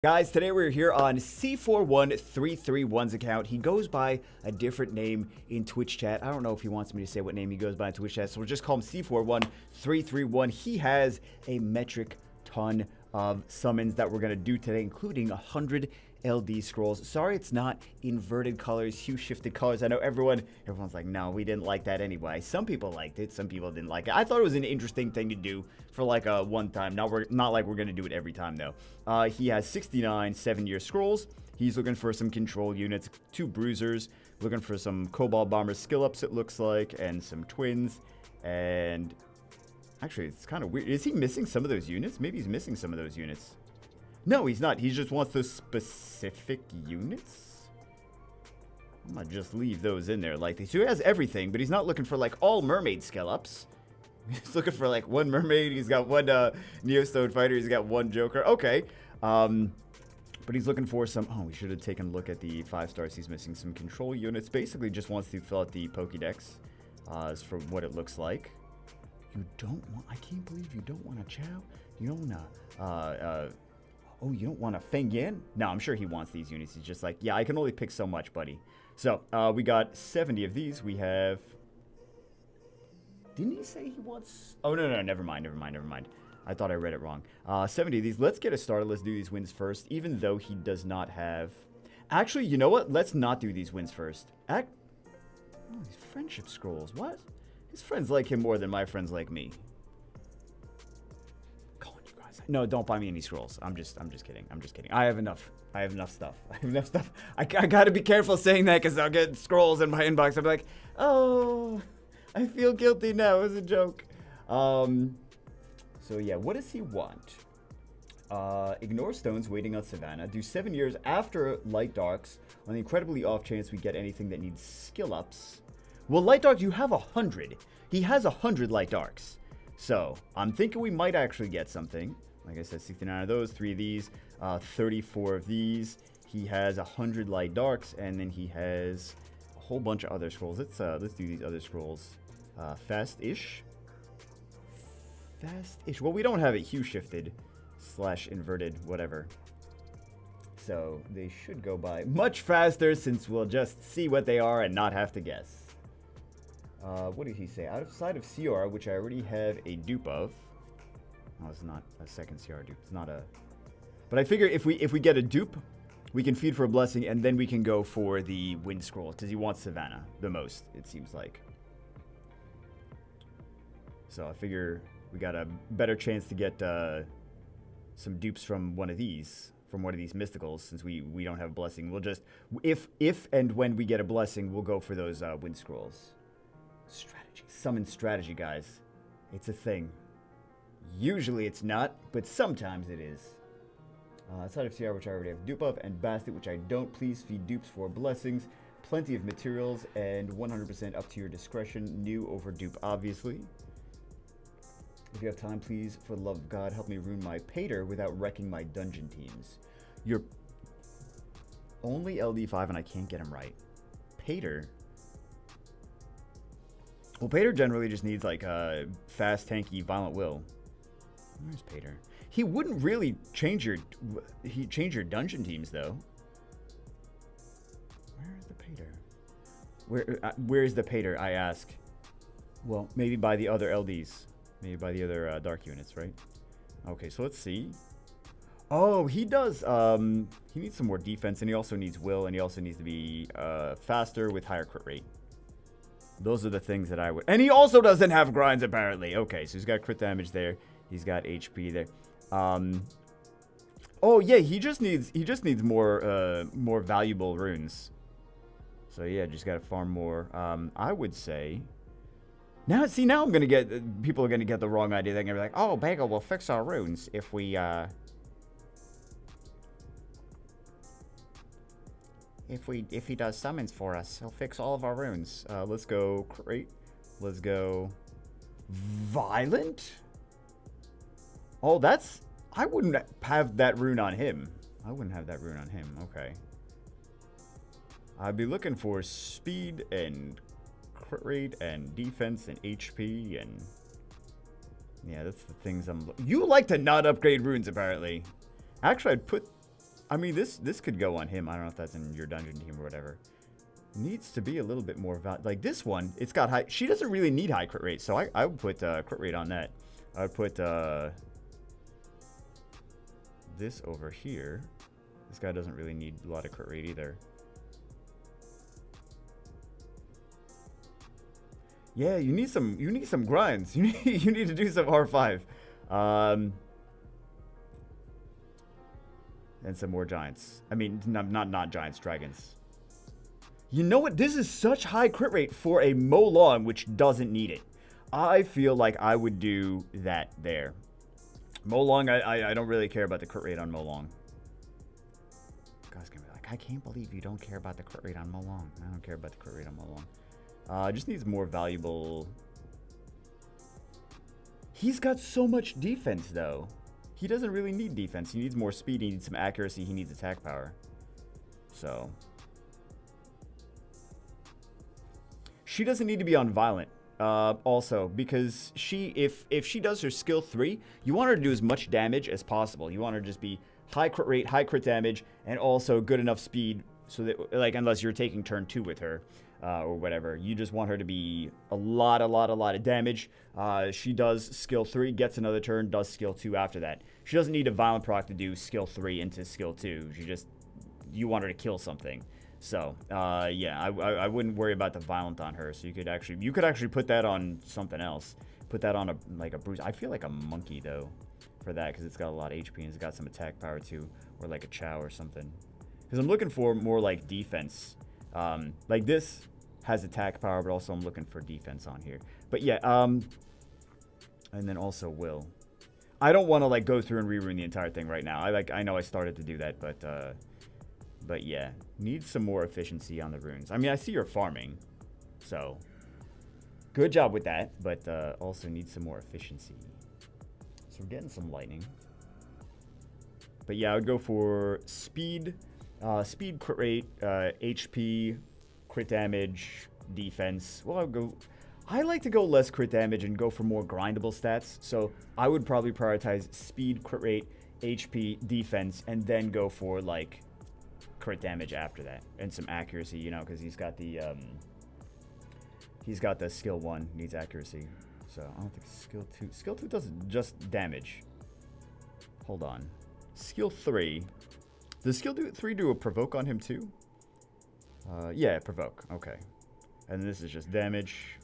Guys, today we're here on C41331's account. He goes by a different name in Twitch chat. I don't know if he wants me to say what name he goes by in Twitch chat, so we'll just call him C41331. He has a metric ton of summons that we're going to do today, including 100 LD scrolls. Sorry it's not inverted colors, hue shifted colors. I know everyone's like, no, we didn't like that anyway. Some people liked it, some people didn't like it. I thought it was an interesting thing to do for like a one time. Not like we're gonna do it every time though. He has 69 7-year scrolls. He's looking for some control units, 2 bruisers, looking for some Cobalt Bomber skill ups it looks like, and some twins. And actually it's kind of weird. Is he missing some of those units? Maybe he's missing some of those units. No, he's not. He just wants those specific units. I'm gonna just leave those in there like this. So he has everything, but he's not looking for like all mermaid skill ups. He's looking for like 1 mermaid. He's got 1 Neostone fighter. He's got 1 Joker. Okay. But he's looking for some. Oh, we should have taken a look at the 5 stars. He's missing some control units. Basically, just wants to fill out the Pokédex. As for what it looks like. You don't want. I can't believe you don't want a Chow. You don't want oh, you don't want a Feng Yan? No, I'm sure he wants these units. He's just like, yeah, I can only pick so much, buddy. So, we got 70 of these. We have... Didn't he say he wants... Oh, no, never mind. I thought I read it wrong. 70 of these. Let's get us started. Let's do these wins first, even though he does not have... Actually, you know what? Let's not do these wins first. Oh, these friendship scrolls. What? His friends like him more than my friends like me. No, don't buy me any scrolls. I'm just kidding. I have enough stuff. I gotta be careful saying that because I'll get scrolls in my inbox. I'll be like, oh, I feel guilty now. It was a joke. So yeah, what does he want? Ignore stones waiting on Savannah. Do 7 years after Light Darks on the incredibly off chance we get anything that needs skill ups. Well, Light Darks, you have 100. He has 100 Light Darks. So I'm thinking we might actually get something. Like I said, 69 of those, 3 of these, 34 of these. He has 100 Light Darks, and then he has a whole bunch of other scrolls. Let's do these other scrolls. Fast-ish. Well, we don't have it hue shifted / inverted, whatever. So they should go by much faster since we'll just see what they are and not have to guess. What did he say? Outside of CR, which I already have a dupe of. Oh, it's not a second CR dupe. It's not a... But I figure if we get a dupe, we can feed for a blessing, and then we can go for the wind scroll, because he wants Savannah the most, it seems like. So I figure we got a better chance to get some dupes from one of these mysticals, since we don't have a blessing. We'll just... If and when we get a blessing, we'll go for those wind scrolls. Strategy. Summon strategy, guys. It's a thing. Usually it's not, but sometimes it is. Outside of CR, which I already have dupe of, and Bastet, which I don't. Please feed dupes for blessings. Plenty of materials, and 100% up to your discretion. New over dupe, obviously. If you have time, please, for the love of God, help me ruin my Pater without wrecking my dungeon teams. You're only LD5 and I can't get him right. Pater? Well, Pater generally just needs, like, fast, tanky, violent will. Where's Pater? He wouldn't really change your dungeon teams though. Where's the Pater? Where's the Pater, I ask? Well, maybe by the other LDs. Maybe by the other dark units, right? Okay, so let's see. Oh, he does he needs some more defense, and he also needs will, and he also needs to be faster with higher crit rate. Those are the things that I would... And he also doesn't have grinds, apparently. Okay, so he's got crit damage there. He's got HP there. Oh yeah, he just needs more valuable runes. So yeah, just gotta farm more. I would say. Now I'm gonna get people are gonna get the wrong idea. They're gonna be like, oh, Bagel will fix our runes if we if he does summons for us, he'll fix all of our runes. Let's go crate. Let's go violent. Oh, that's... I wouldn't have that rune on him. Okay. I'd be looking for speed and crit rate and defense and HP and... Yeah, that's the things I'm... You like to not upgrade runes, apparently. Actually, I'd put I mean, this could go on him. I don't know if that's in your dungeon team or whatever. Needs to be a little bit more like this one. It's got high. She doesn't really need high crit rate, so I would put crit rate on that. I would put this over here. This guy doesn't really need a lot of crit rate either. Yeah, you need some grinds. You need to do some R5. And some more giants. I mean, not giants, dragons. You know what? This is such high crit rate for a Molong, which doesn't need it. I feel like I would do that there. Molong, I don't really care about the crit rate on Molong. Guys gonna be like, I can't believe you don't care about the crit rate on Molong. I don't care about the crit rate on Molong. Just needs more valuable. He's got so much defense, though. He doesn't really need defense. He needs more speed. He needs some accuracy. He needs attack power. So. She doesn't need to be on violent. Also, because if she does her skill 3, you want her to do as much damage as possible. You want her to just be high crit rate, high crit damage, and also good enough speed so that, like, unless you're taking turn 2 with her. Or whatever. You just want her to be a lot of damage. She does skill 3, gets another turn, does skill 2 after that. She doesn't need a violent proc to do skill 3 into skill 2. You want her to kill something. So, yeah, I wouldn't worry about the violent on her. So you could actually put that on something else. Put that on a Bruce. I feel like a monkey though for that because it's got a lot of HP and it's got some attack power too, or like a Chow or something. Because I'm looking for more like defense. Like this has attack power, but also I'm looking for defense on here. But yeah, and then also Will. I don't want to like go through and rerun the entire thing right now. I know I started to do that, but yeah, need some more efficiency on the runes. I mean, I see you're farming, so good job with that, but also need some more efficiency. So we're getting some lightning. But yeah, I would go for speed, crit rate, HP, crit damage, defense. Well, I like to go less crit damage and go for more grindable stats. So I would probably prioritize speed, crit rate, HP, defense, and then go for like crit damage after that and some accuracy. You know, because he's got the skill 1 needs accuracy. So I don't think skill 2. Skill 2 doesn't just damage. Hold on. Skill 3. Does skill 3 do a provoke on him too? Yeah, provoke. Okay. And this is just damage.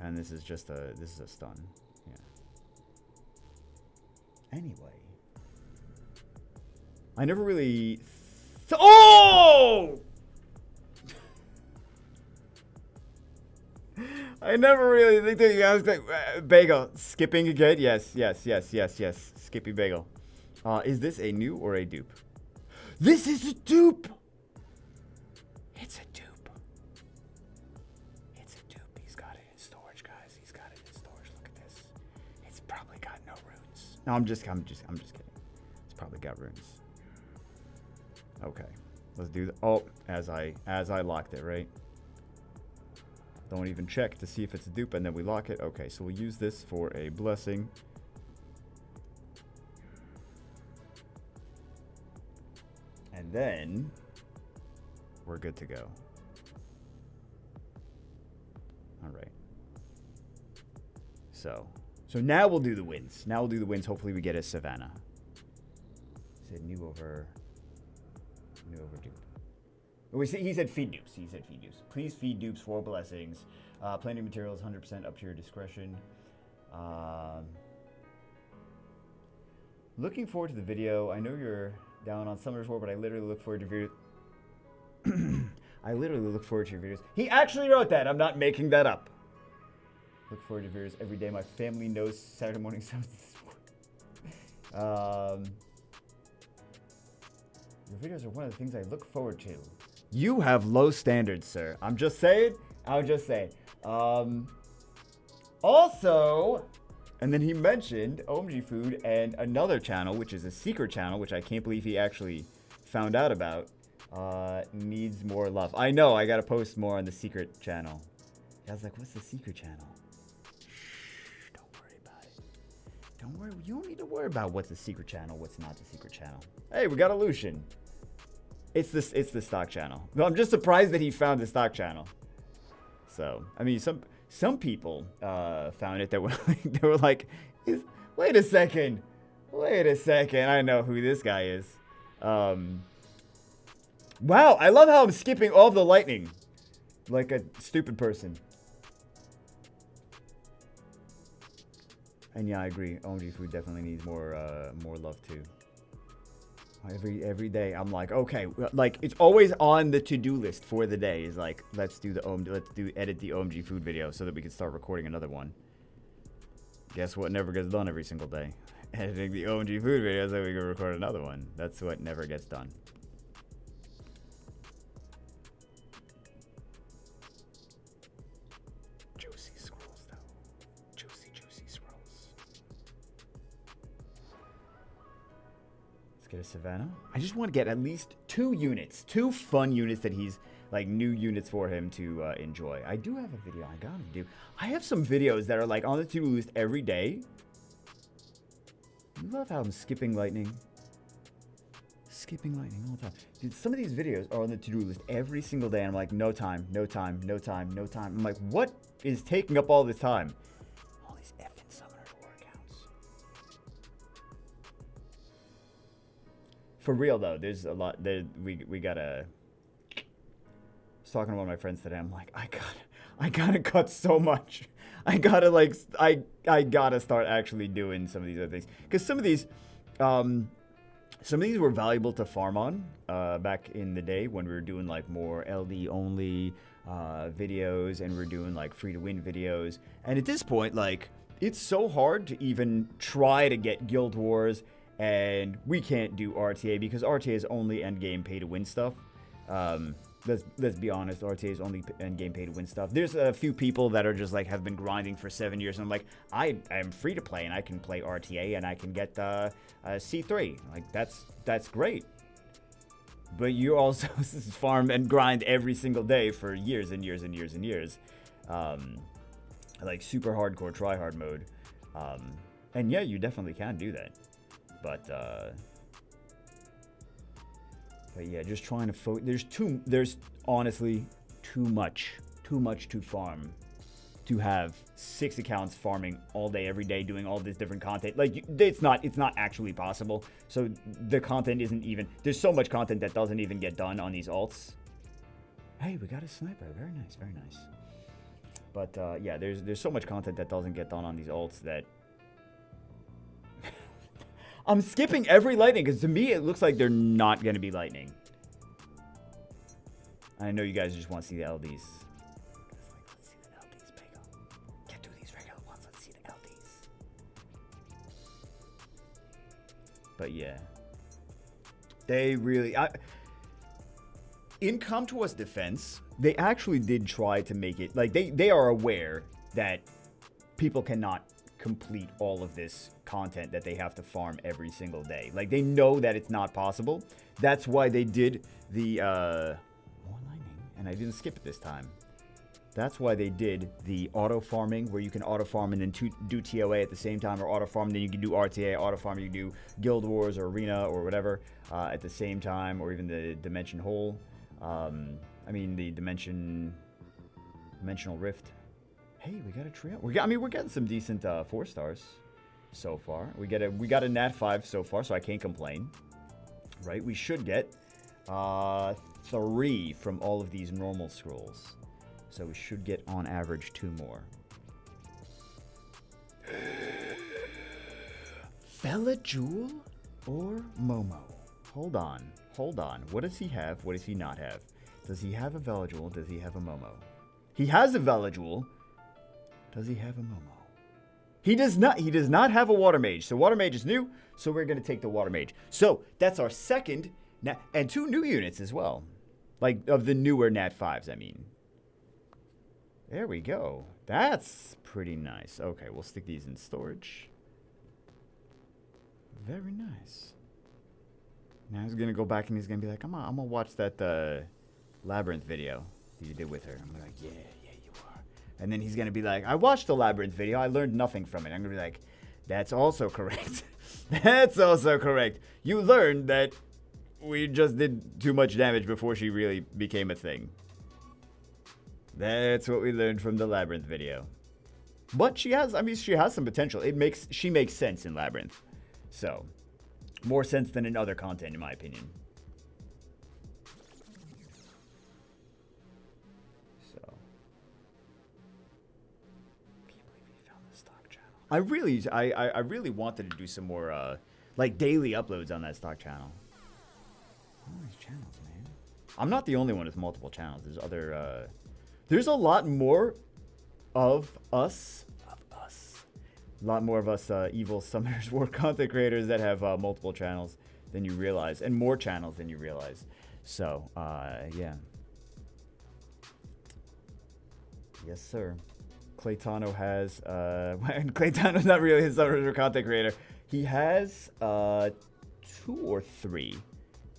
And this is just a stun. Yeah. Anyway. I never really... Oh! I never really think that you guys... Bagel. Skipping again? Yes. Skippy Bagel. Is this a new or a dupe? This is a dupe! It's a dupe. It's a dupe. He's got it in storage, guys. He's got it in storage. Look at this. It's probably got no runes. No, I'm just kidding. It's probably got runes. Okay. Let's do that. Oh, as I locked it, right? Don't even check to see if it's a dupe, and then we lock it. Okay, so we'll use this for a blessing. And then we're good to go. All right. So now we'll do the wins. Hopefully we get a Savannah. Said new over dupe. Oh, he said feed dupes. Please feed dupes for blessings. Planting materials 100% up to your discretion. Looking forward to the video. I know you're down on Summer's War, but I literally look forward to your videos. He actually wrote that. I'm not making that up. Look forward to your videos every day. My family knows Saturday morning 7 Your videos are one of the things I look forward to. You have low standards, sir. I'm just saying. Also, and then he mentioned OMG Food and another channel, which is a secret channel, which I can't believe he actually found out about. Needs more love. I know, I gotta post more on the secret channel. I was like, what's the secret channel? Shh, don't worry about it. Don't worry, you don't need to worry about what's the secret channel, what's not the secret channel. Hey, we got a Lucian. It's the stock channel. No, I'm just surprised that he found the stock channel. So, I mean, some people found it that were they were like, wait a second. I know who this guy is. Wow, I love how I'm skipping all the lightning like a stupid person. And yeah, I agree. OMG food definitely needs more love too. Every day I'm like, okay, like it's always on the to-do list for the day is like, let's edit the OMG food video so that we can start recording another one. Guess what never gets done every single day? Editing the OMG food video so we can record another one. That's what never gets done. Juicy scrolls though. Juicy scrolls. Let's get a Savannah. I just want to get at least 2 units. 2 fun units that he's, like, new units for him to enjoy. I do have a video I gotta do. I have some videos that are, like, on the to-do list every day. You love how I'm skipping lightning. Skipping lightning all the time. Dude, some of these videos are on the to-do list every single day. And I'm like, no time. I'm like, what is taking up all this time? All these effing summoner war accounts. For real though, there's a lot. We gotta. I was talking to one of my friends today. I'm like, I gotta cut so much. I gotta I gotta start actually doing some of these other things because some of these were valuable to farm on back in the day when we were doing like more LD only videos and we're doing like free to win videos. And at this point, like it's so hard to even try to get Guild Wars, and we can't do RTA because RTA is only end game pay to win stuff. Let's be honest, RTA is only end game pay to win stuff. There's a few people that are just like have been grinding for 7 years, and I'm like, I am free to play and I can play RTA and I can get C3. Like that's great. But you also farm and grind every single day for years and years and years and years, like super hardcore try hard mode. And yeah, you definitely can do that, but yeah, just trying to there's honestly too much to farm to have 6 accounts farming all day, every day, doing all this different content. Like, it's not actually possible. So the content isn't even, there's so much content that doesn't even get done on these alts. Hey, we got a sniper. Very nice, very nice. But yeah, there's so much content that doesn't get done on these alts that I'm skipping every lightning because to me it looks like they're not going to be lightning. I know you guys just want to see the LDs. Let's see the LDs, Pego. Get through these regular ones. Let's see the LDs. But yeah, they really. In Comtour's defense, they actually did try to make it like they are aware that people cannot complete all of this content that they have to farm every single day. Like, they know that it's not possible. That's why they did the more lightning, and I didn't skip it this time. That's why they did the auto farming, where you can auto farm and then do TOA at the same time, or auto farm, then you can do RTA, auto farm, you can do Guild Wars or Arena or whatever at the same time, or even the Dimension Hole. I mean the Dimensional Rift. Hey, we got a trio. We're getting some decent 4 stars so far. We got a Nat 5 so far, so I can't complain. Right? We should get 3 from all of these normal scrolls. So we should get on average 2 more. Fella Jewel or Momo? Hold on. What does he have? What does he not have? Does he have a Vela Jewel? Does he have a Momo? He has a Vela Jewel. Does he have a Momo? He does not. He does not have a Water Mage. So Water Mage is new. So we're going to take the Water Mage. So that's our second and 2 new units as well. Like, of the newer Nat 5s, I mean. There we go. That's pretty nice. Okay, we'll stick these in storage. Very nice. Now he's going to go back and he's going to be like, I'm going to watch that Labyrinth video that you did with her. I'm like, yeah, you are. And then he's going to be like, I watched the Labyrinth video. I learned nothing from it. I'm going to be like, that's also correct. That's also correct. You learned that we just did too much damage before she really became a thing. That's what we learned from the Labyrinth video. But she has, I mean, she has some potential. She makes sense in Labyrinth. So, more sense than in other content, in my opinion. So, can't believe we found the stock channel. I really wanted to do some more, like, daily uploads on that stock channel. All these channels, man. I'm not the only one with multiple channels. There's other, there's a lot more of us. A lot more of us evil Summoners War content creators that have multiple channels than you realize, and more channels than you realize. So, yeah. Yes, sir. Claytano has, Claytano's not really a Summoners War content creator. He has 2 or 3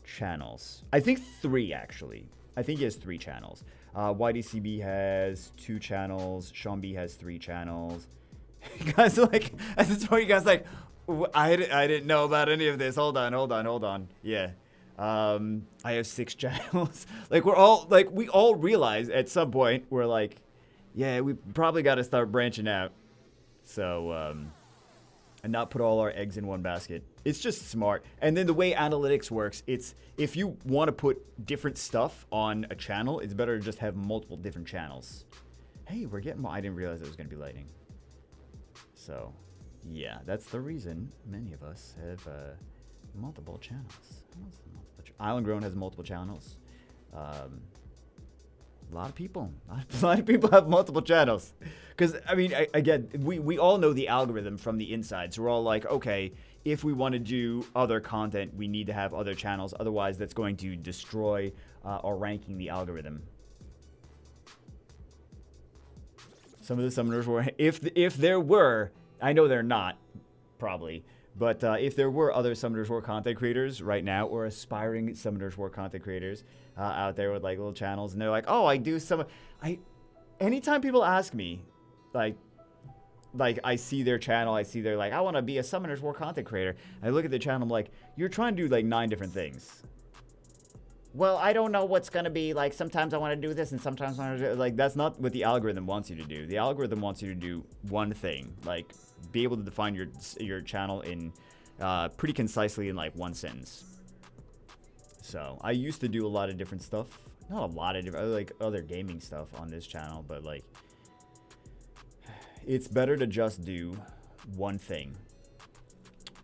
channels. I think 3, actually. I think he has 3 channels. YDCB has 2 channels. Sean B has 3 channels. You guys are like, at this point, you guys like, I didn't know about any of this. Hold on. Yeah. I have 6 channels. Like, we all realize at some point, we're like, yeah, we probably got to start branching out. So, and not put all our eggs in one basket. It's just smart. And then the way analytics works, it's if you want to put different stuff on a channel, it's better to just have multiple different channels. Hey, we're getting more. I didn't realize it was going to be lightning. So, yeah, that's the reason many of us have multiple channels. Island Grown has multiple channels. A lot of people have multiple channels. Because, I mean, again, we all know the algorithm from the inside. So we're all like, okay, if we want to do other content, we need to have other channels. Otherwise, that's going to destroy our ranking the algorithm. Some of the Summoners War, if there were, I know they're not, probably, but if there were other Summoners War content creators right now, or aspiring Summoners War content creators out there with like little channels, and they're like, oh, I do some, anytime people ask me, like I see their channel, I see they're like, I want to be a Summoners War content creator. I look at the channel, I'm like, you're trying to do like 9 different things. Well, I don't know what's going to be, like, sometimes I want to do this, and sometimes I want to do, like, that's not what the algorithm wants you to do. The algorithm wants you to do one thing, like, be able to define your channel in, pretty concisely in, like, one sentence. So, I used to do a lot of different stuff. Not a lot of different, like, other gaming stuff on this channel, but, like, it's better to just do one thing.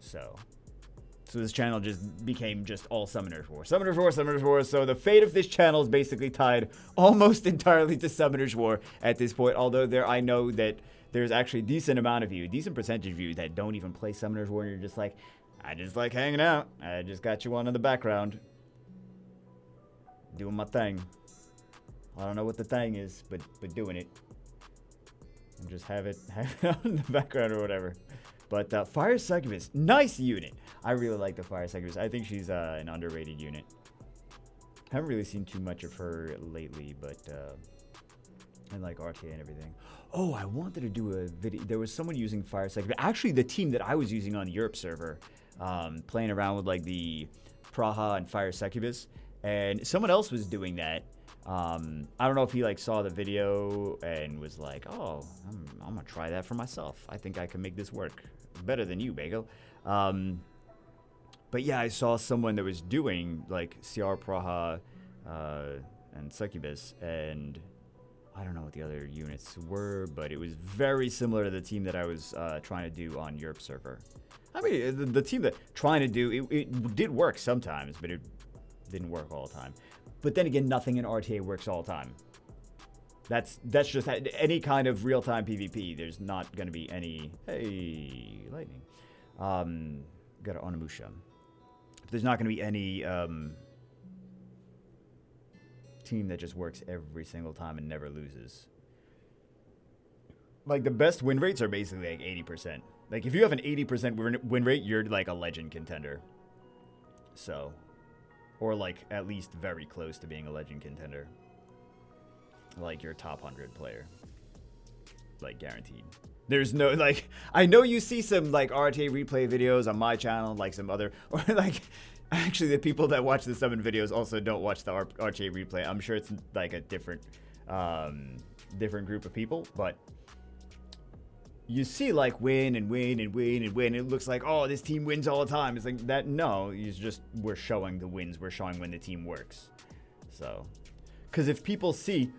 So this channel just became just all Summoners War. Summoners War, Summoners War. So the fate of this channel is basically tied almost entirely to Summoners War at this point. Although I know that there's actually a decent amount of you, decent percentage of you that don't even play Summoners War, and you're just like, I just like hanging out. I just got you on in the background. Doing my thing. I don't know what the thing is, but doing it. And just have it on in the background or whatever. But Fire Succubus, nice unit. I really like the Fire Succubus. I think she's an underrated unit. Haven't really seen too much of her lately, but I like RTA and everything. Oh, I wanted to do a video. There was someone using Fire Succubus. Actually, the team that I was using on the Europe server, playing around with like the Praha and Fire Succubus, and someone else was doing that. I don't know if he like saw the video and was like, oh, I'm gonna try that for myself. I think I can make this work better than you, Bagel. But yeah, I saw someone that was doing like CR Praha and Succubus, and I don't know what the other units were, but it was very similar to the team that I was trying to do on Europe server. I mean, the team that trying to do it did work sometimes, but it didn't work all the time. But then again, nothing in RTA works all the time. That's just any kind of real-time PvP. There's not going to be any... Hey, lightning. Got an Onimusha. There's not going to be any team that just works every single time and never loses. Like, the best win rates are basically like 80%. Like, if you have an 80% win rate, you're like a legend contender. So... Or, like, at least very close to being a legend contender. Like, your top 100 player. Like, guaranteed. There's no, like... I know you see some, like, RTA replay videos on my channel, like, some other... Or, like... Actually, the people that watch the summon videos also don't watch the RTA replay. I'm sure it's like a different group of people, but you see like win and win and win and win. It looks like, oh, this team wins all the time. It's like that. No, it's just we're showing the wins. We're showing when the team works. So, because if people see,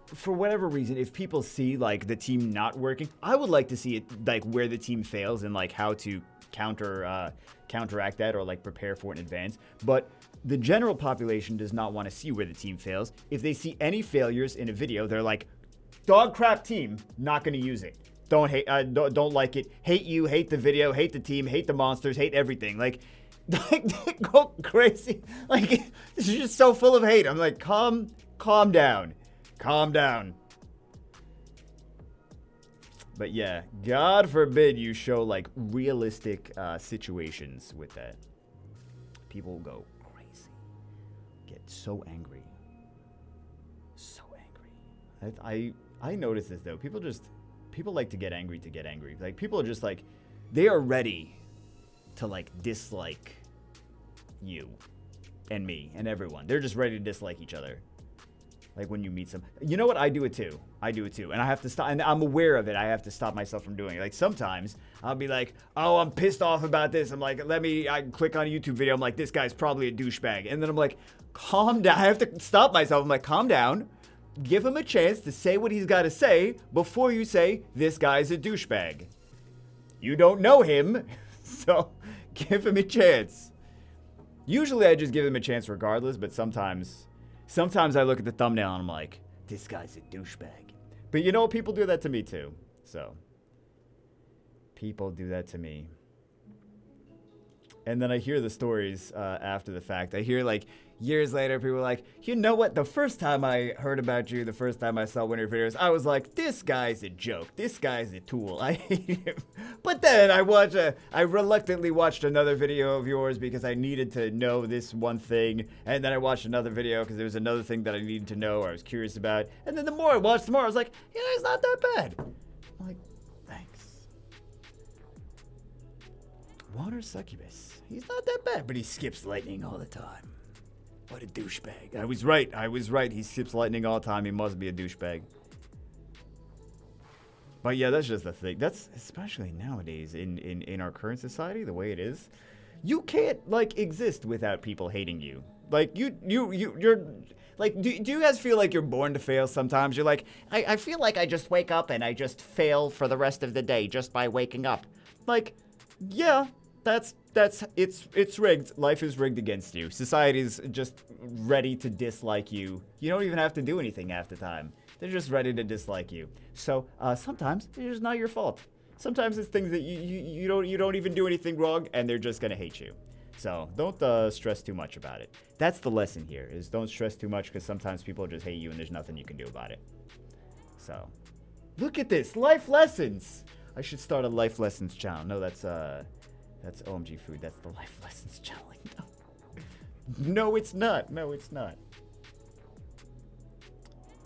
for whatever reason, if people see like the team not working, I would like to see it like where the team fails and like how to counteract that or like prepare for it in advance. But the general population does not want to see where the team fails. If they see any failures in a video, they're like, dog crap team, not going to use it. Don't hate, don't like it. Hate you, hate the video, hate the team, hate the monsters, hate everything. Like go crazy. Like, this is just so full of hate. I'm like, calm down. Calm down. But yeah, God forbid you show like realistic situations with that. People go crazy. Get so angry. So angry. I notice this though. People like to get angry to get angry. Like, people are just like, they are ready to like dislike you and me and everyone. They're just ready to dislike each other. Like when you meet some, you know what? I do it too. And I have to stop, and I'm aware of it. I have to stop myself from doing it. Like sometimes I'll be like, oh, I'm pissed off about this. I'm like, I click on a YouTube video. I'm like, this guy's probably a douchebag. And then I'm like, calm down. I have to stop myself. I'm like, calm down. Give him a chance to say what he's got to say before you say, this guy's a douchebag. You don't know him, so give him a chance. Usually I just give him a chance regardless, but sometimes I look at the thumbnail and I'm like, this guy's a douchebag. But you know, people do that to me too. So, people do that to me. And then I hear the stories after the fact. I hear like years later, people are like, you know what? The first time I heard about you, the first time I saw one of your videos, I was like, this guy's a joke. This guy's a tool. I hate him. But then I reluctantly watched another video of yours because I needed to know this one thing. And then I watched another video because there was another thing that I needed to know or I was curious about. And then the more I watched, the more I was like, yeah, it's not that bad. I'm like, thanks. Water succubus. He's not that bad, but he skips lightning all the time. What a douchebag. I was right. He skips lightning all the time. He must be a douchebag. But yeah, that's just the thing. That's especially nowadays in our current society, the way it is. You can't like exist without people hating you. Like you're like, do you guys feel like you're born to fail sometimes? You're like, I feel like I just wake up and I just fail for the rest of the day just by waking up. Like, yeah. It's rigged. Life is rigged against you. Society's just ready to dislike you. You don't even have to do anything half the time. They're just ready to dislike you. So sometimes it's just not your fault. Sometimes it's things that you don't even do anything wrong, and they're just gonna hate you. So don't stress too much about it. That's the lesson here: is don't stress too much because sometimes people just hate you, and there's nothing you can do about it. So look at this, life lessons. I should start a life lessons channel. No, that's OMG Food. That's the life lessons channel. No, it's not. No, it's not.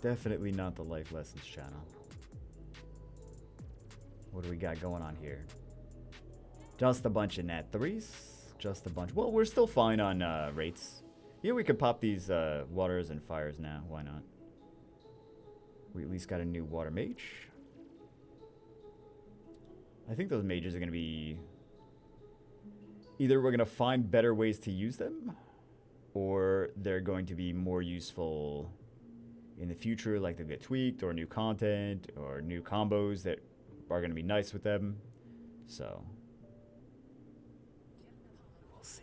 Definitely not the life lessons channel. What do we got going on here? Just a bunch of nat 3s. Just a bunch. Well, we're still fine on rates. Yeah, we could pop these waters and fires now. Why not? We at least got a new water mage. I think those mages are going to be... Either we're going to find better ways to use them, or they're going to be more useful in the future, like they'll get tweaked, or new content, or new combos that are going to be nice with them. So, we'll see.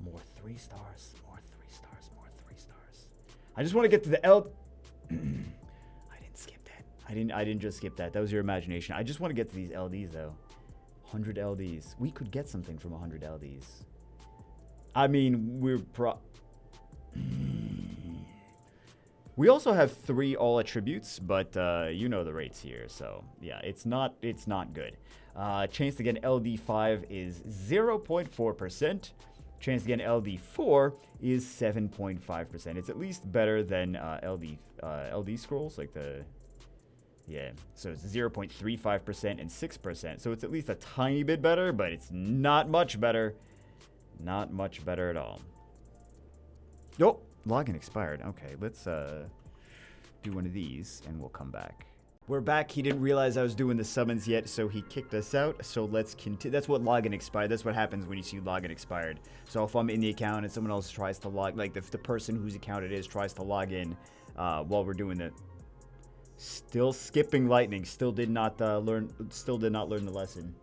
More 3 stars, more 3 stars, more 3 stars. I just want to get to the L... I didn't just skip that. That was your imagination. I just want to get to these LDs, though. 100 LDs. We could get something from 100 LDs. I mean, we also have 3 all attributes, but you know the rates here. So, yeah, it's not good. Chance to get an LD5 is 0.4%. Chance to get an LD4 is 7.5%. It's at least better than LD scrolls, like the Yeah, so it's 0.35% and 6%. So it's at least a tiny bit better, but it's not much better. Not much better at all. Oh, login expired. Okay, let's do one of these and we'll come back. We're back. He didn't realize I was doing the summons yet, so he kicked us out. So let's continue. That's what login expired. That's what happens when you see login expired. So if I'm in the account and someone else tries to log, like the person whose account it is tries to log in while we're doing it. Still skipping lightning. Still did not learn the lesson.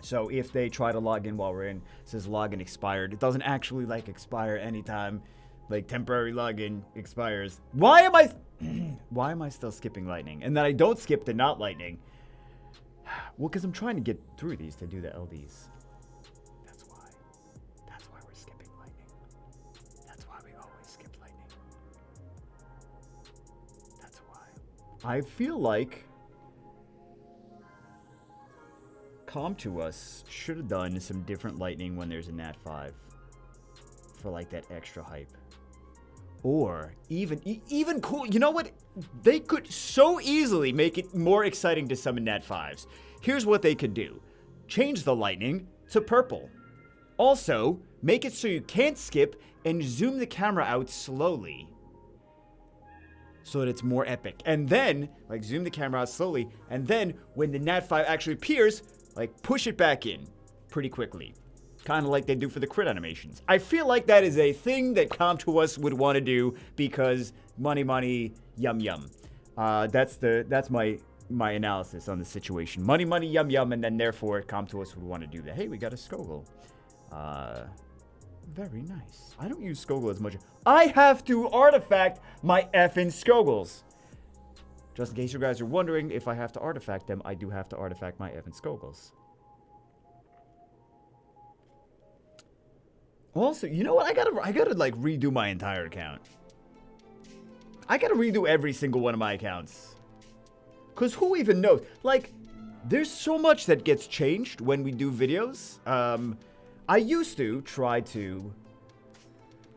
So if they try to log in while we're in, it says login expired. It doesn't actually like expire anytime. Like temporary login expires. Why am I still skipping lightning? And then I don't skip the not lightning. Well, because I'm trying to get through these to do the LDs. That's why. That's why we're skipping lightning. That's why we always skip lightning. That's why. I feel like Com2uS should have done some different lightning when there's a Nat 5 for like that extra hype. Or even cool. You know what? They could so easily make it more exciting to summon Nat 5s. Here's what they could do. Change the lightning to purple. Also, make it so you can't skip and zoom the camera out slowly. So that it's more epic. And then, like, zoom the camera out slowly. And then, when the Nat 5 actually appears, like, push it back in pretty quickly. Kind of like they do for the crit animations. I feel like that is a thing that Com2uS would want to do because money, yum yum. That's my analysis on the situation. Money, yum yum, and then therefore Com2uS would want to do that. Hey, we got a Skogul. Very nice. I don't use Skogul as much. I have to artifact my effing Skoguls. Just in case you guys are wondering, if I have to artifact them, I do have to artifact my effing Skoguls. Also, you know what? I gotta like redo my entire account. I gotta redo every single one of my accounts. Cause who even knows? Like, there's so much that gets changed when we do videos. I used to try to...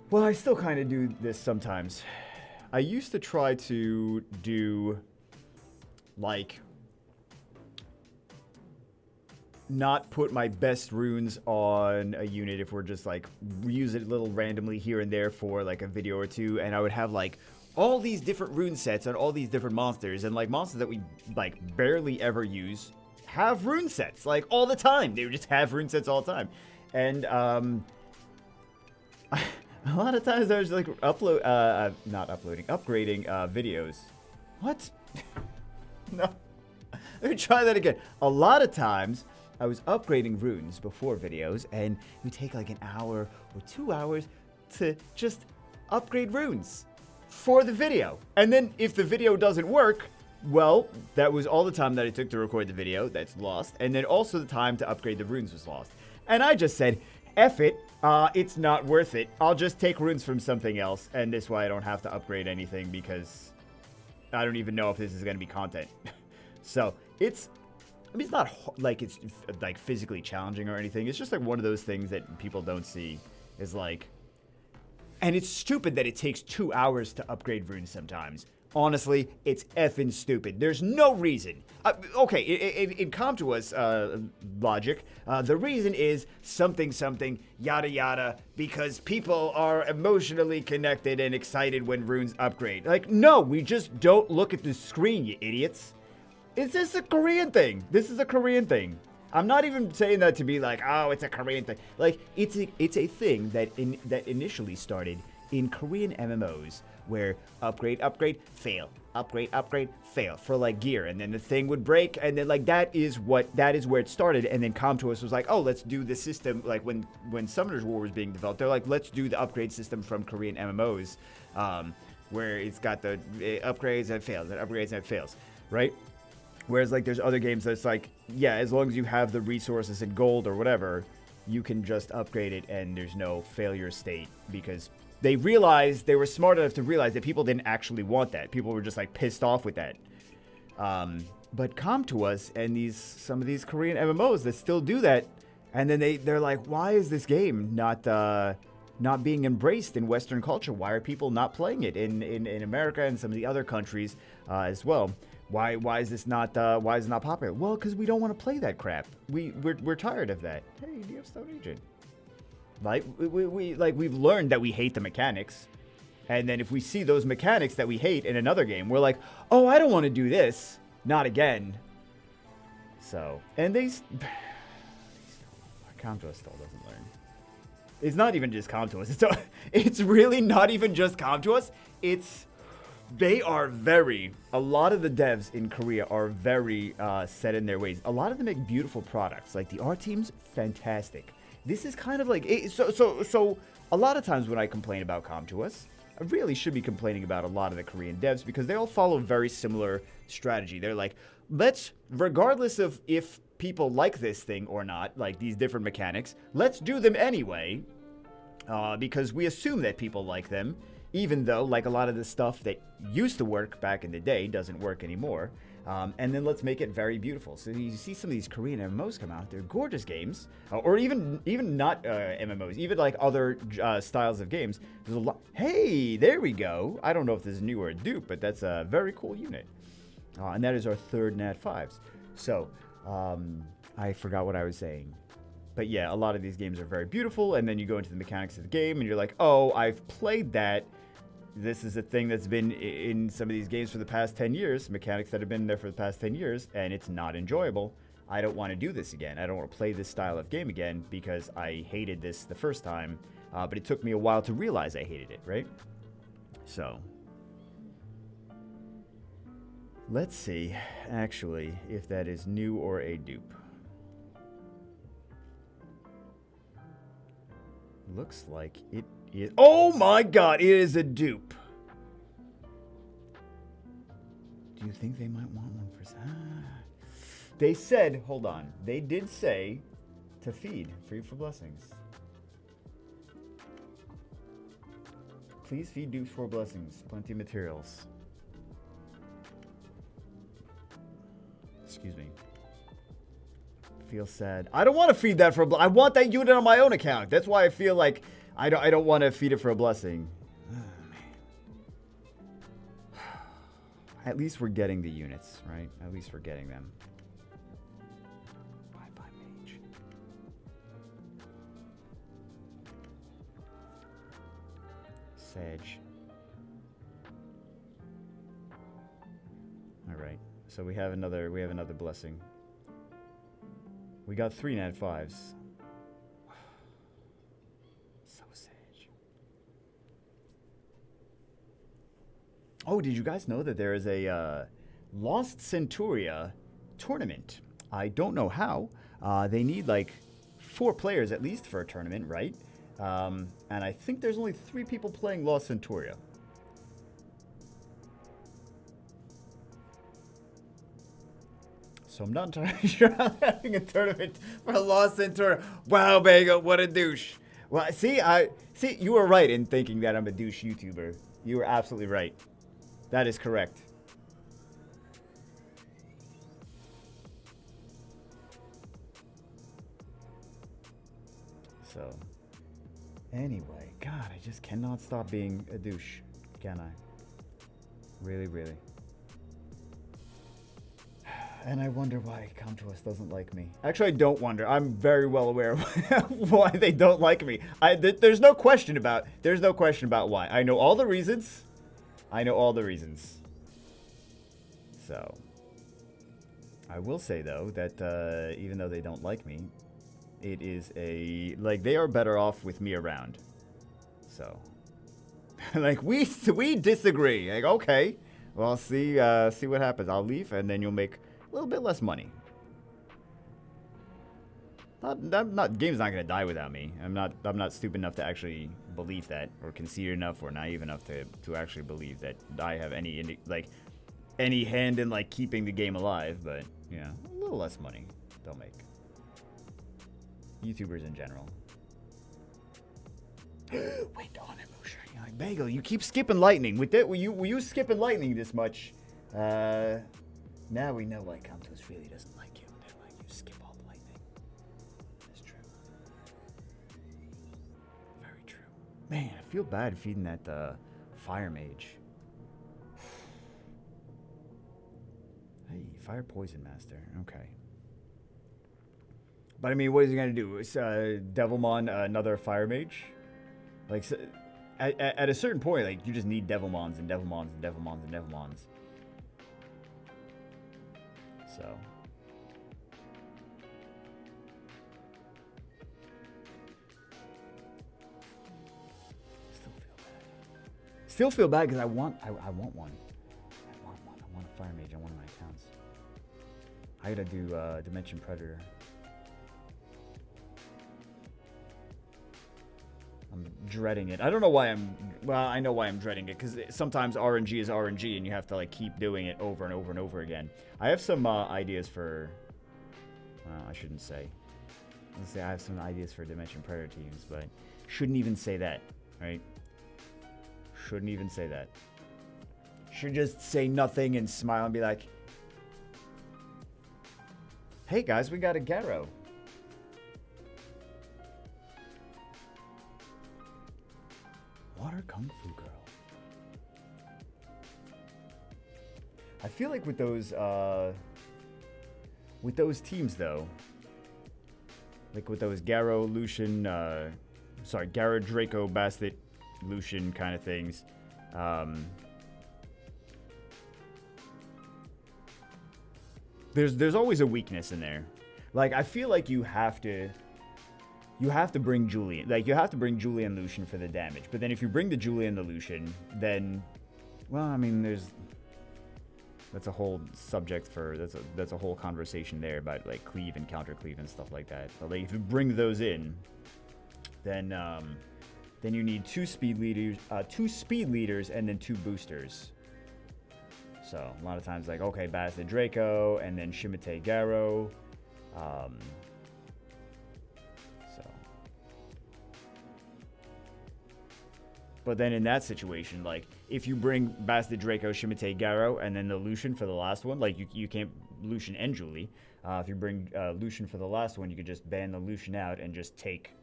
Well, I still kind of do this sometimes. I used to try to do, like, not put my best runes on a unit if we're just, like, use it a little randomly here and there for, like, a video or two. And I would have, like, all these different rune sets on all these different monsters. And, like, monsters that we, like, barely ever use have rune sets, like, all the time. They would just have rune sets all the time. And, a lot of times I was like upgrading videos. What? No. Let me try that again. A lot of times I was upgrading runes before videos, and it would take like an hour or 2 hours to just upgrade runes for the video. And then if the video doesn't work, well, that was all the time that it took to record the video. That's lost. And then also the time to upgrade the runes was lost. And I just said, F it, it's not worth it. I'll just take runes from something else, and this way I don't have to upgrade anything because I don't even know if this is going to be content. So, it's not like it's like physically challenging or anything. It's just like one of those things that people don't see is like, and it's stupid that it takes 2 hours to upgrade runes sometimes. Honestly, it's effing stupid. There's no reason. Okay, in Com2uS logic, the reason is something, yada yada, because people are emotionally connected and excited when runes upgrade. Like, no, we just don't look at the screen, you idiots. It's just a Korean thing. This is a Korean thing. I'm not even saying that to be like, oh, it's a Korean thing. Like, it's a thing that initially started in Korean MMOs, where upgrade, fail, upgrade, fail for like gear, and then the thing would break, and then like that is where it started. And then Com2uS was like, oh, let's do the system, like when Summoner's War was being developed, they're like, let's do the upgrade system from Korean MMOs, where it's got the upgrades and it fails, and upgrades and it fails, right? Whereas like there's other games that's like, yeah, as long as you have the resources and gold or whatever, you can just upgrade it and there's no failure state, because they were smart enough to realize that people didn't actually want that. People were just like pissed off with that. But Com2uS and some of these Korean MMOs that still do that, and then they're like, why is this game not being embraced in Western culture? Why are people not playing it in America and some of the other countries as well? Why is this not popular? Well, because we don't want to play that crap. We're tired of that. Hey, do you have Stone Agent? Like we've learned that we hate the mechanics, and then if we see those mechanics that we hate in another game, we're like, oh, I don't want to do this, not again. So, and Comtois still doesn't learn. It's not even just Comtois. It's really not even just Comtois. They are a lot of the devs in Korea are very set in their ways. A lot of them make beautiful products. Like the art team's fantastic. This is kind of like, so a lot of times when I complain about Comtois, I really should be complaining about a lot of the Korean devs because they all follow very similar strategy. They're like, regardless of if people like this thing or not, like these different mechanics, let's do them anyway because we assume that people like them. Even though, like, a lot of the stuff that used to work back in the day doesn't work anymore. And then let's make it very beautiful. So you see some of these Korean MMOs come out. They're gorgeous games. Or even not MMOs. Even, like, other styles of games. There's a lot. Hey, there we go. I don't know if this is new or a dupe, but that's a very cool unit. And that is our third Nat 5s. So, I forgot what I was saying. But yeah, a lot of these games are very beautiful. And then you go into the mechanics of the game and you're like, oh, I've played that. This is a thing that's been in some of these games for the past 10 years, mechanics that have been there for the past 10 years, and it's not enjoyable. I don't want to do this again. I don't want to play this style of game again because I hated this the first time, but it took me a while to realize I hated it, right? So, let's see, actually, if that is new or a dupe. Looks like it is. Oh my god, it is a dupe. Do you think they might want one for... They said, hold on. They did say to feed. Free for blessings. Please feed dupes for blessings. Plenty of materials. Excuse me. Feel sad. I don't want to feed that for a I want that unit on my own account. That's why I feel like I don't want to feed it for a blessing. Oh, man. At least we're getting the units, right? At least we're getting them. Bye-bye, mage. Sadge. All right. So we have another blessing. We got 3 Nat 5s. So sage. Oh, did you guys know that there is a Lost Centuria tournament? I don't know how. They need like 4 players at least for a tournament, right? And I think there's only 3 people playing Lost Centuria. So I'm not entirely sure I'm having a tournament for Lost Centuria. Wow, Bagel, what a douche. Well, see, you were right in thinking that I'm a douche YouTuber. You were absolutely right. That is correct. So, anyway, God, I just cannot stop being a douche, can I? Really, really. And I wonder why Comtois doesn't like me. Actually, I don't wonder. I'm very well aware of why they don't like me. There's no question about why. I know all the reasons. So, I will say though that even though they don't like me, it is they are better off with me around. So, like we disagree. Like, okay, well, see what happens. I'll leave, and then you'll make a little bit less money. Game's not gonna die without me. I'm not stupid enough to actually believe that, or conceited enough, or naive enough to actually believe that I have any hand in like keeping the game alive. But yeah, a little less money they'll make. YouTubers in general. Wait on it, Moshe. Bagel, you keep skipping lightning. With that, were you skipping lightning this much? Now we know why Comtois really doesn't like you. They're like, you skip all the lightning. That's true. Very true. Man, I feel bad feeding that fire mage. Fire Poison Master. Okay. But I mean, what is he gonna do? Is Devilmon another Fire Mage? Like, so, at a certain point, like, you just need Devilmons and Devilmons and Devilmons and Devilmons. So. Still feel bad because I want one. I want one. I want a Fire Mage on one of my accounts. I gotta do Dimension Predator. I'm dreading it. I don't know why well, I know why I'm dreading it, because sometimes RNG is RNG and you have to like keep doing it over and over and over again. I have some ideas for, I shouldn't say. Let's say I have some ideas for Dimension Predator teams, but shouldn't even say that, right? Shouldn't even say that. Should just say nothing and smile and be like, hey guys, we got a Garrow. Water Kung Fu Girl. I feel like with those teams though, like with those Garrow, Lucian, Garrow, Draco, Bastet, Lucian kind of things, there's always a weakness in there. Like, I feel like you have to bring Julian. Like, you have to bring Julian Lucian for the damage. But then if you bring the Julian the Lucian, then, well, I mean, that's a whole subject for, that's a whole conversation there about, like, cleave and counter cleave and stuff like that. But, like, if you bring those in, then you need two speed leaders and then 2 boosters. So, a lot of times, like, okay, Bastet Draco, and then Shimate Garrow. But then in that situation, like, if you bring Bastet Draco, Shimate Garrow, and then the Lucian for the last one, like, you can't Lucian and Julie. If you bring Lucian for the last one, you could just ban the Lucian out and just take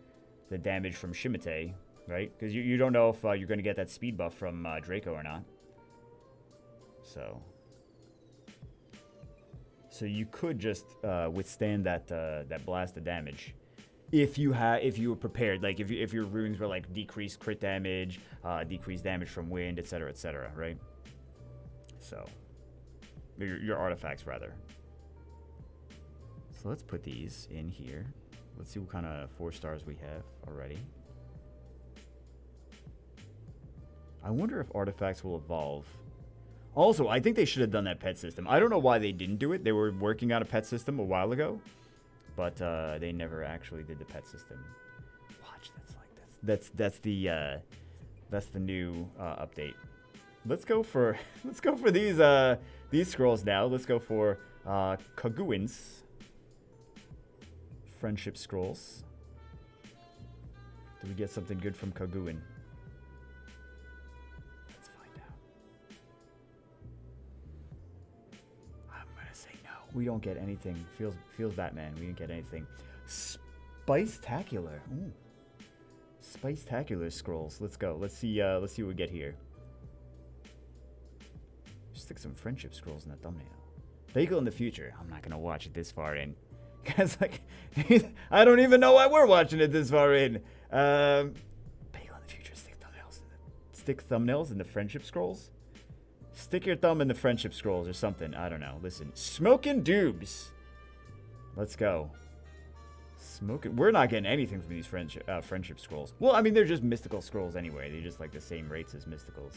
the damage from Shimate, right? Because you don't know if you're going to get that speed buff from Draco or not. So you could just withstand that blast of damage. If you were prepared, like if your runes were like decreased crit damage, decreased damage from wind, etc., right? So your artifacts rather. So let's put these in here. Let's see what kind of 4 stars we have already. I wonder if artifacts will evolve. Also, I think they should have done that pet system. I don't know why they didn't do it. They were working on a pet system a while ago. But they never actually did the pet system. Watch, that's the new update. Let's go for these scrolls now. Let's go for Kaguin's friendship scrolls. Do we get something good from Kaguin? Let's find out. I'm gonna say no. We don't get anything. Feels Batman. We didn't get anything. Spice-tacular. Ooh. Spice-tacular scrolls. Let's go. Let's see what we get here. Just stick some friendship scrolls in the thumbnail. Bagel in the future. I'm not gonna watch it this far in. Guys, like, I don't even know why we're watching it this far in. Bagel in the future. Stick thumbnails in the friendship scrolls. Stick your thumb in the friendship scrolls or something. I don't know. Listen, smoking dubs. Let's go. Smoking. We're not getting anything from these friendship scrolls. Well, I mean, they're just mystical scrolls anyway. They're just like the same rates as mysticals.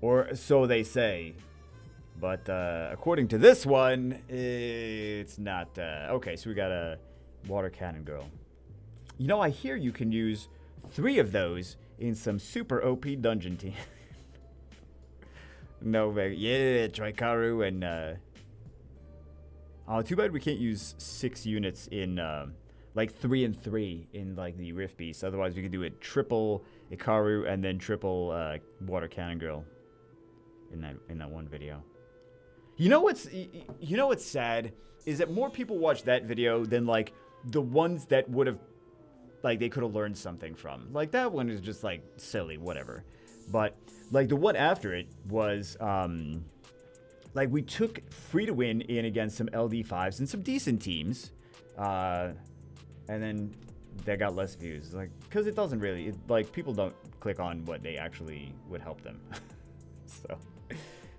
Or so they say. But according to this one, it's not. Okay, so we got a water cannon girl. You know, I hear you can use 3 of those in some super OP dungeon team. No, yeah, Trikaru and oh, too bad we can't use 6 units in like 3 and 3 in like the Rift Beast. Otherwise, we could do it triple Ikaru and then triple Water Cannon Girl in that one video. You know what's sad is that more people watch that video than like the ones that would have like they could have learned something from. Like that one is just like silly, whatever. But like the one after it was like like, we took free to win in against some LD5s and some decent teams. And then they got less views. Like, because it doesn't really, like, people don't click on what they actually would help them. So,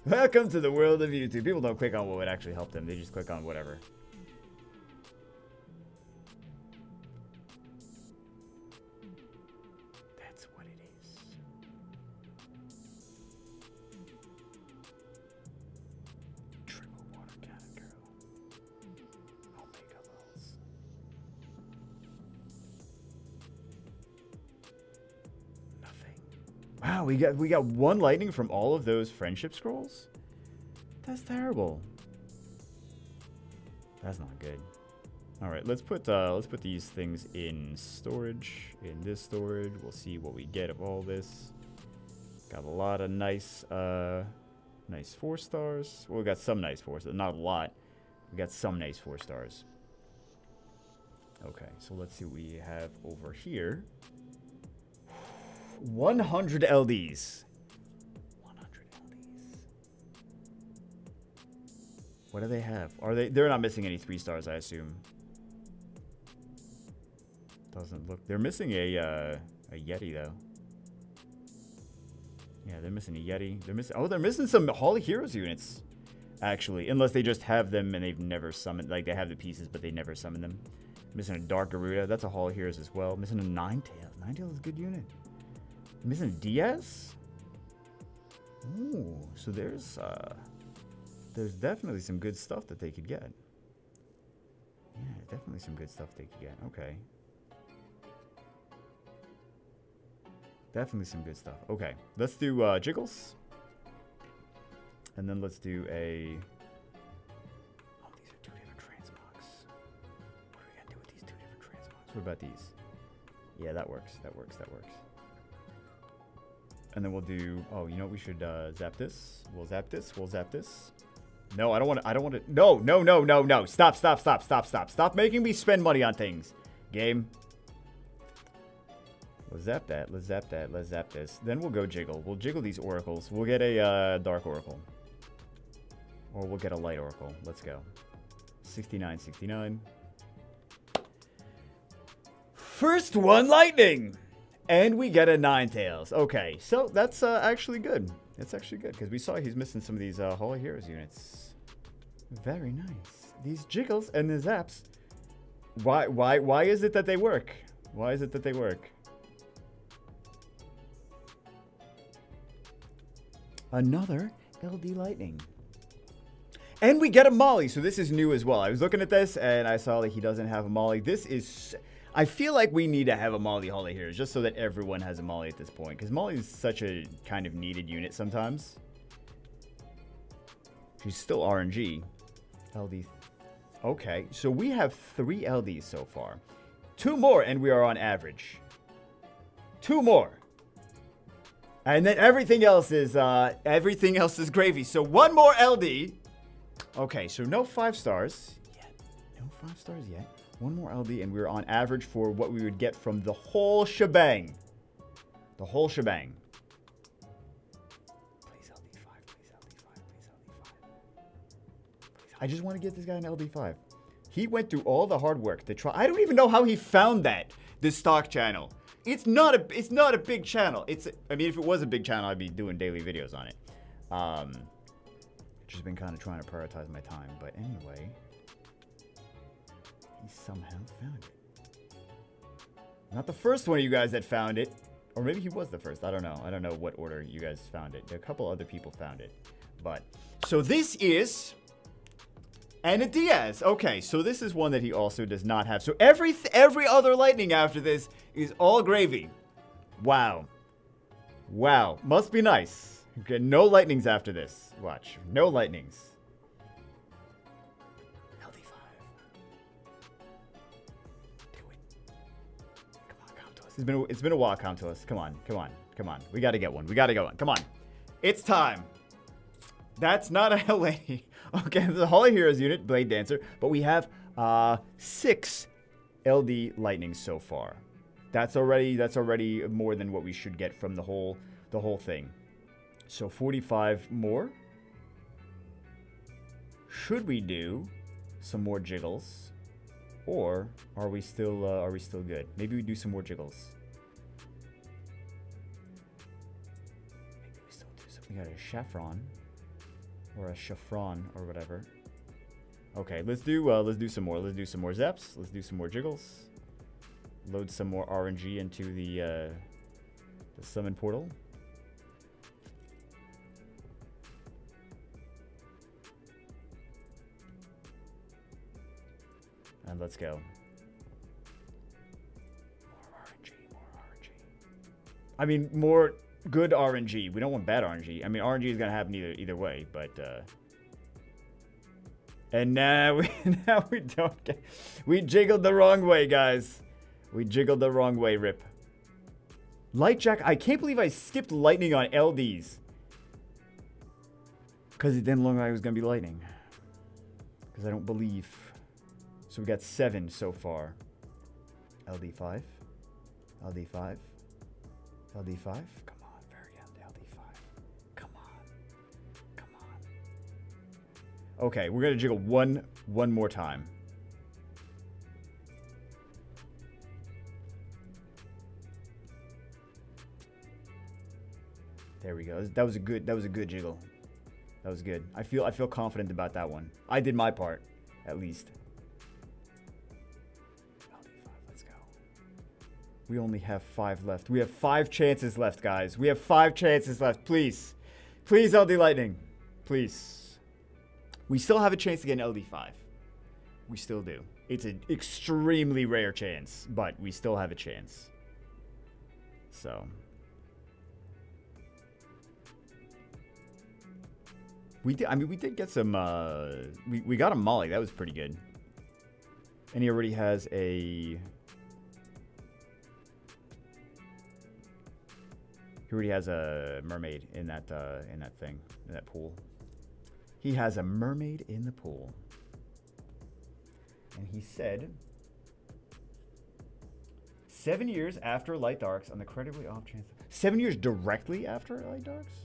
welcome to the world of YouTube. People don't click on what would actually help them. They just click on whatever. That's what it is. Triple water cannon girl. Omega levels. Wow, we got one lightning from all of those friendship scrolls? That's terrible. That's not good. All right, let's put these things in storage. In this storage, we'll see what we get of all this. Got a lot of nice 4 stars. Well, we got some nice 4 stars, not a lot. We got some nice 4 stars. Okay, so let's see what we have over here. 100 LDs. 100 LDs. What do they have? They're not missing any 3 stars, I assume. Doesn't look. They're missing a Yeti though. Yeah, they're missing a Yeti. They're missing some Holy Heroes units. Actually, unless they just have them and they've never summoned, like they have the pieces but they never summon them. Missing a Dark Garuda. That's a Holy Heroes as well. Missing a Ninetales. Ninetales is a good unit. Missing a Diaz? Ooh, so there's definitely some good stuff that they could get. Yeah, definitely some good stuff they could get. Okay. Definitely some good stuff. Okay, let's do Jiggles. And then let's do a... Oh, these are 2 different transmogs. What are we going to do with these 2 different transmogs? What about these? Yeah, that works. That works. That works. And then we'll do... Oh, you know what? We should zap this. We'll zap this. We'll zap this. No, I don't want to... No, no, no, no, no. Stop, stop, stop, stop, stop. Stop making me spend money on things. Game. Let's zap that. Let's zap that. Let's zap this. Then we'll go jiggle. We'll jiggle these oracles. We'll get a dark oracle. Or we'll get a light oracle. Let's go. 69, 69. First one, lightning! And we get a Ninetales. Okay, so that's actually good. That's actually good, because we saw he's missing some of these Holy Heroes units. Very nice. These jiggles and the zaps. Why is it that they work? Why is it that they work? Another LD Lightning. And we get a Molly, so this is new as well. I was looking at this, and I saw that he doesn't have a Molly. This is... I feel like we need to have a Molly Holy Heroes, just so that everyone has a Molly at this point. Because Molly is such a kind of needed unit sometimes. She's still RNG. LD. Okay, so we have 3 LDs so far. 2 more, and we are on average. 2 more. And then everything else is gravy. So 1 more LD. Okay, so no 5 stars yet. No 5 stars yet. 1 more LD, and we're on average for what we would get from the whole shebang. The whole shebang. Please LD5, please LD5, please LD5. Please, I just want to get this guy an LD5. He went through all the hard work to try. I don't even know how he found that, this stock channel. It's not a big channel. I mean, if it was a big channel, I'd be doing daily videos on it. Just been kind of trying to prioritize my time. But anyway, he somehow found it. Not the first one of you guys that found it. Or maybe he was the first. I don't know. I don't know what order you guys found it. A couple other people found it. But, so this is... And a Diaz. Okay, so this is one that he also does not have. So every other lightning after this is all gravy. Wow. Wow. Must be nice. Okay, no lightnings after this. Watch. No lightnings. LD5. Do it. Come on, come to us. It's been a while, come to us. Come on, come on, come on. We gotta get one. We gotta get one. Come on. It's time. That's not a lady. Okay, the Holy Heroes unit, Blade Dancer, but we have 6 LD lightnings so far. That's already more than what we should get from the whole thing. So 45 more. Should we do some more jiggles? Or are we still good? Maybe we do some more jiggles. Maybe we still do some. We got a chaffron. Or a chaffron or whatever. Okay, let's do some more. Let's do some more zaps. Let's do some more jiggles. Load some more RNG into the summon portal. And let's go. More RNG, more RNG. I mean, more good RNG. We don't want bad RNG. I mean, RNG is gonna happen either way, but and now we don't get. We jiggled the wrong way, guys. We jiggled the wrong way, rip. Light Jack, I can't believe I skipped lightning on LDs. Because it didn't look like it was gonna be lightning. Because I don't believe. So we got 7 so far. LD5. LD5. LD5. Come on, very end. LD5. Come on. Come on. Okay, we're going to jiggle one more time. There we go. That was a good jiggle. That was good. I feel confident about that one. I did my part, at least. We only have 5 left. We have 5 chances left, guys. We have 5 chances left. Please. Please, LD Lightning. Please. We still have a chance to get an LD5. We still do. It's an extremely rare chance, but we still have a chance. So. We did get some, we got a Molly. That was pretty good. And he already has a... He already has a mermaid in that thing, in that pool. He has a mermaid in the pool. And he said, 7 years after Light Darks on the creditably off chance. 7 years directly after Light Darks?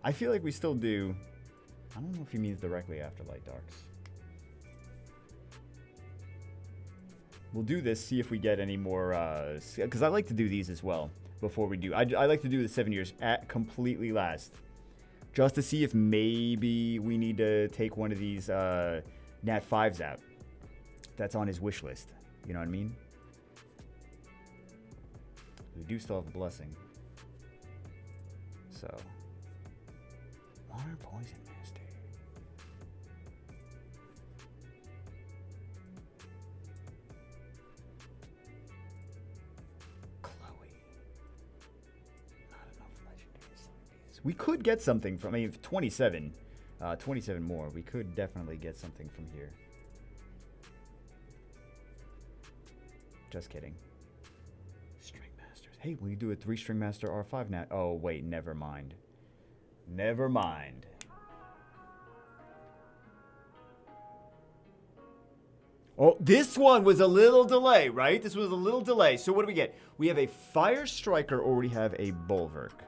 I feel like we still do. I don't know if he means directly after Light Darks. We'll do this, see if we get any more, because I like to do these as well. Before we do, I like to do the 7 years at completely last, just to see if maybe we need to take one of these Nat 5s out. That's on his wish list. You know what I mean? We do still have a blessing. So, water poison master. We could get something from, I mean, 27 more. We could definitely get something from here. Just kidding. String Masters. Hey, will you do a 3-string master R5 Nat? Oh, wait, never mind. Never mind. Oh, this one was a little delay, right? This was a little delay. So what do we get? We have a Fire Striker, or we have a Bulwark.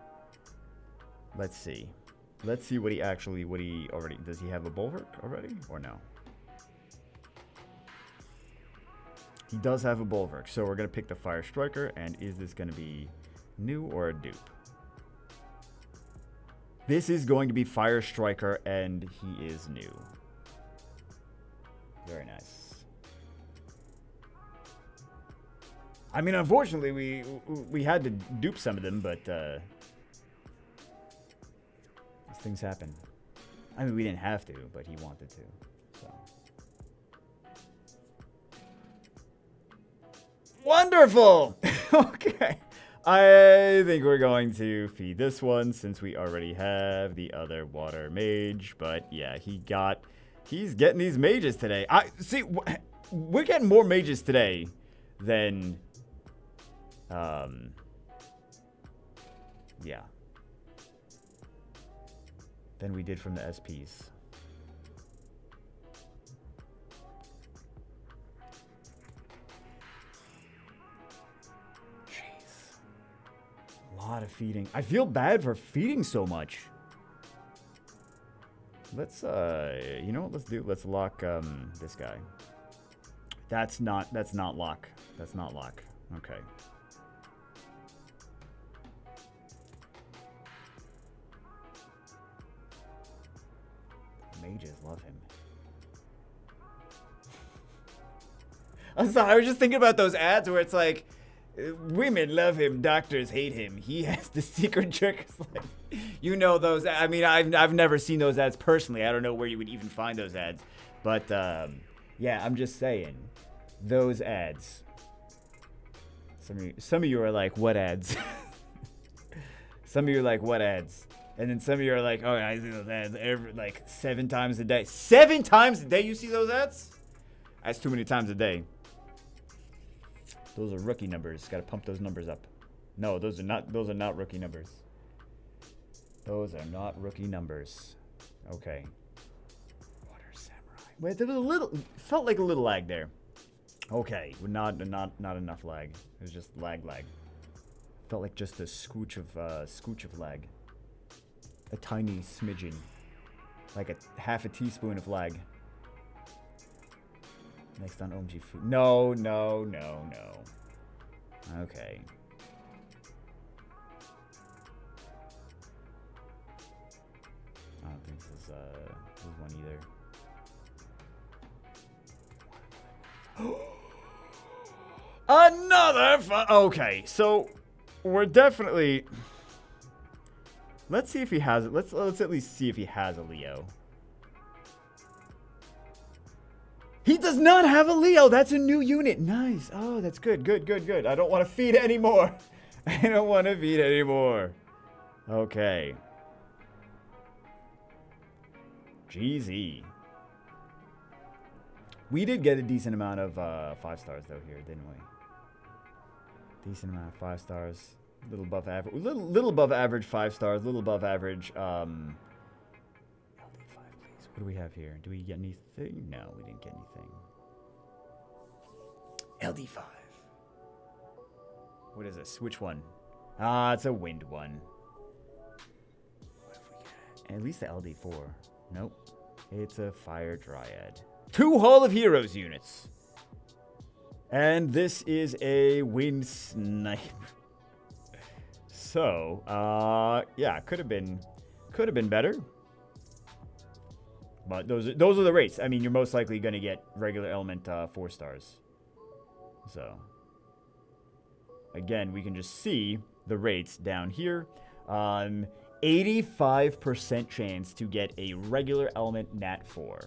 Let's see. Let's see what he already, does he have a Bulwark already or no? He does have a Bulwark, so we're going to pick the Fire Striker, and is this going to be new or a dupe? This is going to be Fire Striker, and he is new. Very nice. I mean, unfortunately, we had to dupe some of them, but things happen. I mean, we didn't have to, but he wanted to. So. Wonderful! Okay. I think we're going to feed this one since we already have the other water mage. But yeah, he's getting these mages today. See, we're getting more mages today than, yeah, than we did from the SPs. Jeez. A lot of feeding. I feel bad for feeding so much. Let's you know what? Let's lock this guy. That's not lock. That's not lock. Okay. Mages love him. I'm sorry, I was just thinking about those ads where it's like, women love him, doctors hate him. He has the secret trick. Like, you know those. I mean, I've never seen those ads personally. I don't know where you would even find those ads. But yeah, I'm just saying, those ads. Some of you are like, what ads? Some of you are like, what ads? And then some of you are like, oh, I see those ads like 7 times a day. 7 times a day you see those ads? That's too many times a day. Those are rookie numbers. Got to pump those numbers up. No, those are not rookie numbers. Those are not rookie numbers. Okay. Water samurai. Wait, there was a little, felt like a little lag there. Okay, not enough lag. It was just lag. Felt like just a scooch of lag. A tiny smidgen. Like a half a teaspoon of lag. Next on OMG food. No. Okay. I don't think this is one either. Another okay, so we're definitely. Let's see if he has it. Let's at least see if he has a Leo. He does not have a Leo. That's a new unit. Nice. Oh, that's good. Good. I don't want to feed anymore. I don't want to feed anymore. Okay. GZ. We did get a decent amount of 5 stars though here, didn't we? Decent amount of 5 stars. Little above average. Little above average 5 stars. Little above average. LD5, please. What do we have here? Do we get anything? No, we didn't get anything. LD5. What is this? Which one? Ah, it's a wind one. What have we got? At least the LD4. Nope. It's a fire dryad. 2 Hall of Heroes units. And this is a wind sniper. So, yeah, could have been better. But those are the rates. I mean, you're most likely going to get regular element 4 stars. So, again, we can just see the rates down here. 85% chance to get a regular element nat 4.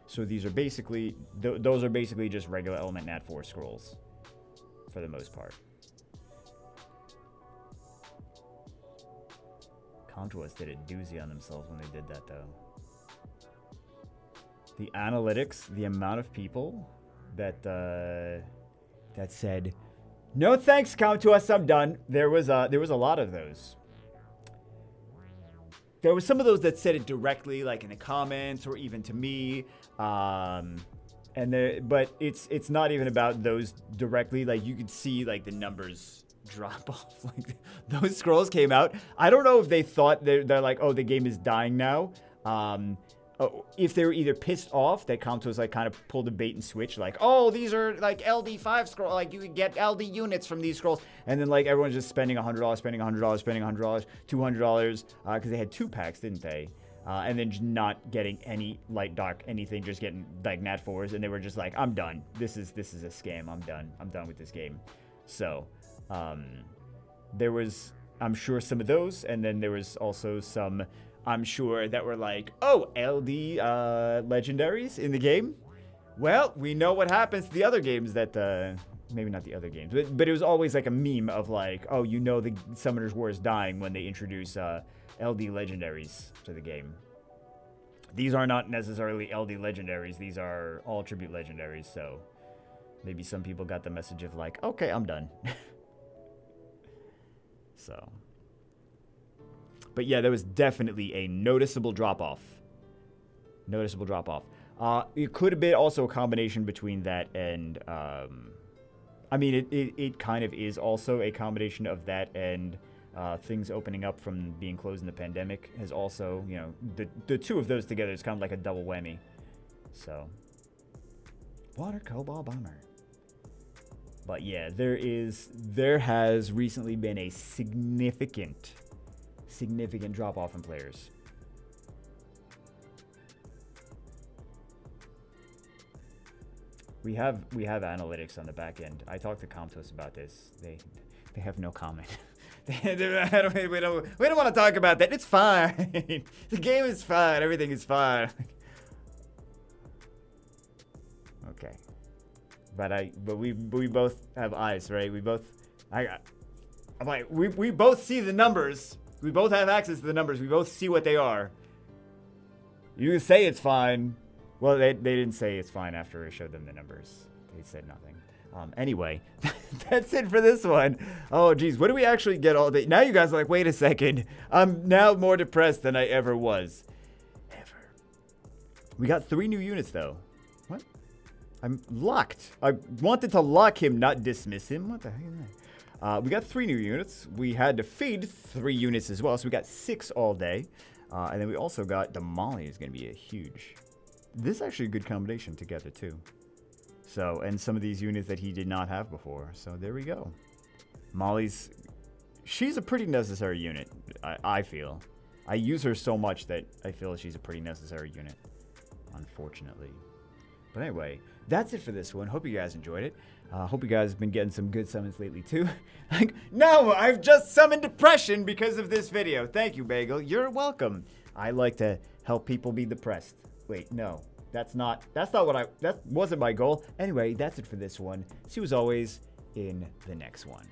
So these are basically, those are basically just regular element nat 4 scrolls for the most part. Contours did a doozy on themselves when they did that, though. The analytics, the amount of people that that said, "No thanks, Contours, I'm done." There was a lot of those. There was some of those that said it directly, like in the comments or even to me. But it's not even about those directly. Like you could see like the numbers drop off. Like those scrolls came out. I don't know if they thought they're like, oh, the game is dying now. If they were either pissed off that Contours like kind of pulled a bait and switch, like, oh, these are like LD5 scroll, like you can get LD units from these scrolls, and then like everyone's just spending $100, spending $100, spending $100, $200, because they had 2 packs, didn't they? And then just not getting any light dark anything, just getting like nat 4s, and they were just like, I'm done. This is a scam. I'm done with this game. So, there was, I'm sure, some of those, and then there was also some, I'm sure, that were like, oh, LD legendaries in the game? Well, we know what happens to the other games that, maybe not the other games, but it was always like a meme of like, oh, you know the Summoner's War is dying when they introduce LD legendaries to the game. These are not necessarily LD legendaries, these are all tribute legendaries, so maybe some people got the message of like, okay, I'm done. So... But yeah, there was definitely a noticeable drop-off. Noticeable drop-off. It could have been also a combination between that and... I mean, it kind of is also a combination of that and things opening up from being closed in the pandemic has also, you know, the two of those together is kind of like a double whammy. So, water cobalt bomber. But yeah, there has recently been a significant drop off in players. We have analytics on the back end. I talked to Comtos about this. They have no comment. we don't want to talk about that. It's fine. The game is fine. Everything is fine. Okay. But we both have eyes, right? We both we both see the numbers. We both have access to the numbers. We both see what they are. You say it's fine. Well, they didn't say it's fine after I showed them the numbers. They said nothing. Anyway, that's it for this one. Oh, geez. What do we actually get all day? Now you guys are like, wait a second. I'm now more depressed than I ever was. Ever. We got 3 new units, though. What? I'm locked. I wanted to lock him, not dismiss him. What the heck is that? We got 3 new units. We had to feed 3 units as well, so we got 6 all day. And then we also got the Molly is going to be a huge... This is actually a good combination together, too. So, and some of these units that he did not have before. So, there we go. Molly's... She's a pretty necessary unit, I feel. I use her so much that I feel she's a pretty necessary unit. Unfortunately. But anyway, that's it for this one. Hope you guys enjoyed it. Hope you guys have been getting some good summons lately, too. Like, no, I've just summoned depression because of this video. Thank you, Bagel. You're welcome. I like to help people be depressed. Wait, no. That wasn't my goal. Anyway, that's it for this one. See you as always in the next one.